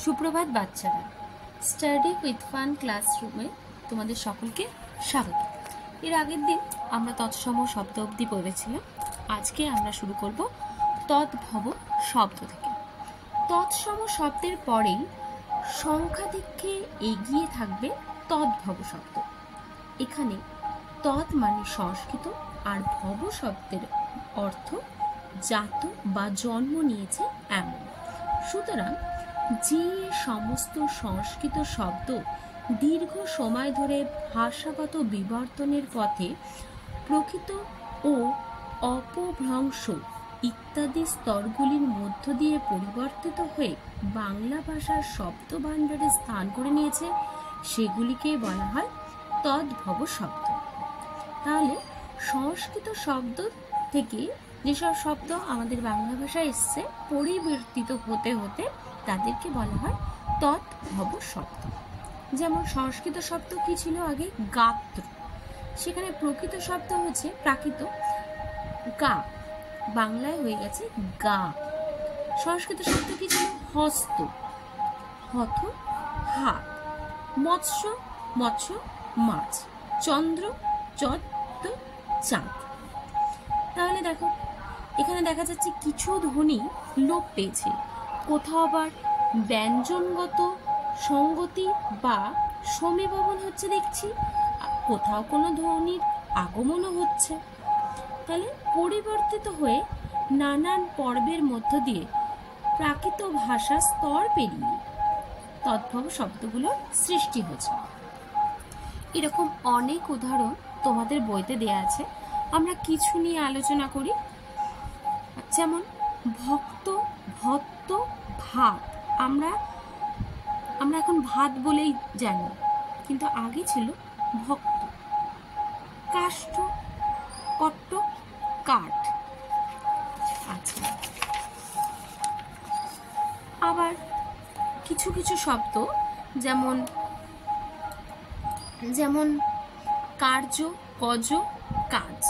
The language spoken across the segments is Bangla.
সুপ্রভাত বাচ্চারা, স্টাডি উইথ ফান ক্লাসরুমে তোমাদের সকলকে স্বাগত। এর আগের দিন আমরা তৎসম শব্দ অবধি পড়েছিলাম। আজকে আমরা শুরু করব তদ্ভব শব্দ থেকে। তৎসম শব্দের পরেই সংখ্যাধিক্যে এগিয়ে থাকবে তদ্ভব শব্দ। এখানে তৎ মানে সংস্কৃত আর ভব শব্দের অর্থ জাত বা জন্ম নিয়েছে এমন। সুতরাং যে সমস্ত সংস্কৃত শব্দ দীর্ঘ সময় ধরে ভাষাগত বিবর্তনের পথে প্রকৃত ও অপভ্রংশ ইত্যাদি স্তরগুলির মধ্য দিয়ে পরিবর্তিত হয়ে বাংলা ভাষার শব্দভাণ্ডারে স্থান করে নিয়েছে, সেগুলিকে বলা হয় তদ্ভব শব্দ। তাহলে সংস্কৃত শব্দ থেকে যেসব শব্দ আমাদের বাংলা ভাষায় এসছে, পরিবর্তিত হতে হতে তাদেরকে বলা হয় তদ্ভব শব্দ। যেমন সংস্কৃত শব্দ কি ছিল আগে? গাত্র। সেখানে প্রকৃত শব্দ হচ্ছে প্রাকৃত গা, বাংলায় হয়ে গেছে গা। সংস্কৃত শব্দ কি ছিল? হস্ত, হথ হাত, মৎস্য মৎস্য মাছ, চন্দ্র চন্দ্র চাঁদ। তাহলে দেখো এখানে দেখা যাচ্ছে কিছু ধ্বনি লোপ পেয়েছে, কোথাও আবার ব্যঞ্জনগত সঙ্গতি বা সমীভবন হচ্ছে দেখছি, কোথাও কোনো ধ্বনির আগমনও হচ্ছে। তাহলে পরিবর্তিত হয়ে নানান পর্বের মধ্য দিয়ে প্রাকৃত ভাষা স্তর পেরিয়ে তদ্ভব শব্দগুলোর সৃষ্টি হয়েছে। এরকম অনেক উদাহরণ তোমাদের বইতে দেয়া আছে, আমরা কিছু নিয়ে আলোচনা করি। যেমন ভক্ত, ভত্ত, ভাত। আমরা এখন ভাত বলেই জানি, কিন্তু আগে ছিল ভক্ত। কাষ্ঠ, কট্ট, কাঠ। আচ্ছা, আবার কিছু কিছু শব্দ যেমন কার্য, কজ, কাজ।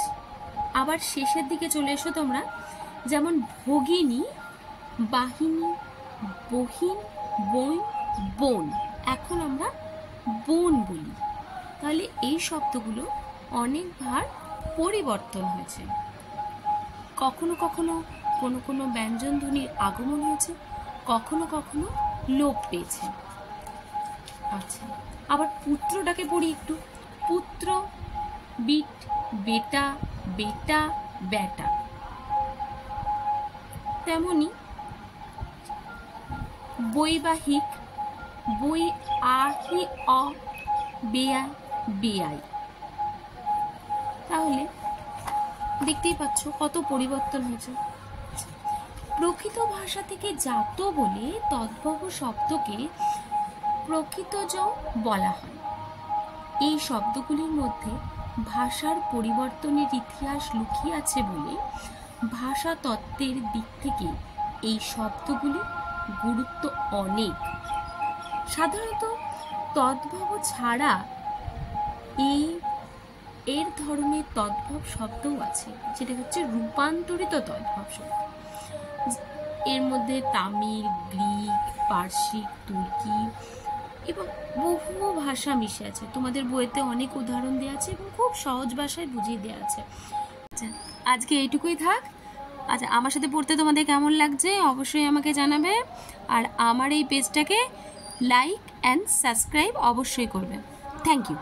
আবার শেষের দিকে চলে এসো তোমরা, যেমন ভগিনী, বাহিনী, বহিন, বই, বোন। এখন আমরা বোন বলি। তাহলে এই শব্দগুলো অনেকবার পরিবর্তন হয়েছে। কখনো কখনো কোনো কোনো ব্যঞ্জন ধ্বনির আগমন হয়েছে, কখনো কখনো লোপ পেয়েছে। আচ্ছা, আবার পুত্রটাকে পড়ি একটু। পুত্র, বিট, বেটা, বেটা, বেটা। তেমনি বৈবাহিক, বই আহি অ, বেয়া, বেয়াই। তাহলে দেখতেই পাচ্ছ কত পরিবর্তন হয়েছে। প্রকৃত ভাষা থেকে জাত বলে তদ্ভব শব্দকে প্রকৃতজ বলা হয়। এই শব্দগুলির মধ্যে ভাষার পরিবর্তনের ইতিহাস লুকিয়ে আছে বলে ভাষা তত্ত্বের দিক থেকে এই শব্দগুলি গুরুত্ব অনেক। সাধারণত তদ্ভব ছাড়া এর ধরনের তদ্ভব শব্দও আছে, যেটা হচ্ছে রূপান্তরিত তদ্ভব শব্দ। এর মধ্যে তামিল, গ্রিক, পার্সিক, তুর্কি এবং বহু ভাষা মিশে আছে। তোমাদের বইতে অনেক উদাহরণ দেওয়া আছে এবং খুব সহজ ভাষায় বুঝিয়ে দেওয়া আছে। আচ্ছা, আজকে এইটুকুই থাক। আচ্ছা, আমার সাথে পড়তে তোমাদের কেমন লাগছে অবশ্যই আমাকে জানাবে, আর আমার এই পেজটাকে লাইক অ্যান্ড সাবস্ক্রাইব অবশ্যই করবে। Thank you.